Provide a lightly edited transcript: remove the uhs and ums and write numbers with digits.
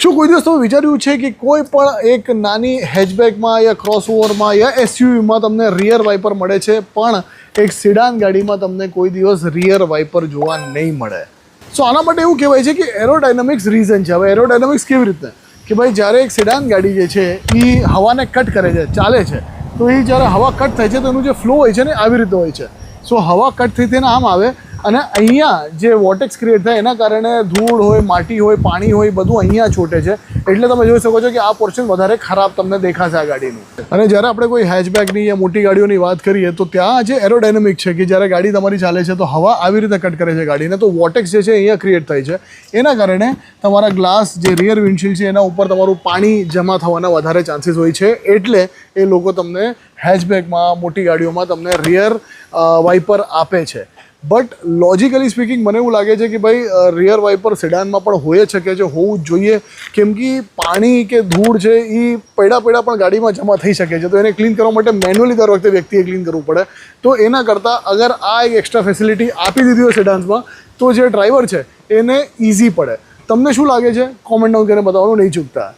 શું કોઈ દિવસ તમે વિચાર્યું છે કે કોઈ પણ એક નાની હેચબેકમાં યા ક્રોસઓવરમાં યા એસયુવીમાં તમને રિયર વાઇપર મળે છે, પણ એક સિડાન ગાડીમાં તમને કોઈ દિવસ રિયર વાઇપર જોવા નહીં મળે? સો આના માટે એવું કહેવાય છે કે એરોડાયનામિક્સ રીઝન છે. હવે એરોડાયનામિક્સ કેવી રીતે કે ભાઈ જ્યારે એક સિડાન ગાડી જે છે એ હવાને કટ કરે છે, ચાલે છે, તો એ જ્યારે હવા કટ થાય છે તો એનું જે ફ્લો હોય છે ને આવી રીતે હોય છે. સો હવા કટ થઈ થઈને આમ આવે અને અહીંયા જે વોટેક્સ ક્રિએટ થાય એના કારણે ધૂળ હોય, માટી હોય, પાણી હોય, બધું અહીંયા છૂટે છે. એટલે તમે જોઈ શકો છો કે આ પોર્શન વધારે ખરાબ તમને દેખાશે આ ગાડીનું. અને જ્યારે આપણે કોઈ હેચબેકની યા મોટી ગાડીઓની વાત કરીએ તો ત્યાં જે એરોડાયનેમિક છે કે જ્યારે ગાડી તમારી ચાલે છે તો હવા આવી રીતે કટ કરે છે ગાડીને, તો વોટેક્સ જે છે અહીંયા ક્રિએટ થાય છે. એના કારણે તમારા ગ્લાસ જે રિયર વિન્ડશીલ્ડ છે એના ઉપર તમારું પાણી જમા થવાના વધારે ચાન્સીસ હોય છે. એટલે એ લોકો તમને હેચબેકમાં, મોટી ગાડીઓમાં તમને રિયર વાઇપર આપે છે. બટ લોજિકલી સ્પીકિંગ મને એવું લાગે છે કે ભાઈ રિયર વાઇપર સેડાનમાં પણ હોઈ શકે છે, હોવું જ જોઈએ, કેમ કે પાણી કે ધૂળ છે એ પડ્યા પણ ગાડીમાં જમા થઈ શકે છે. તો એને ક્લીન કરવા માટે મેન્યુઅલી દર વખતે વ્યક્તિએ ક્લીન કરવું પડે. તો એના કરતાં અગર આ એક એક્સ્ટ્રા ફેસિલિટી આપી દીધી હોય સેડાન્સમાં તો જે ડ્રાઈવર છે એને ઇઝી પડે. તમને શું લાગે છે? કોમેન્ટ ડાઉન કરીને બતાવવાનું નહીં ચૂકતા.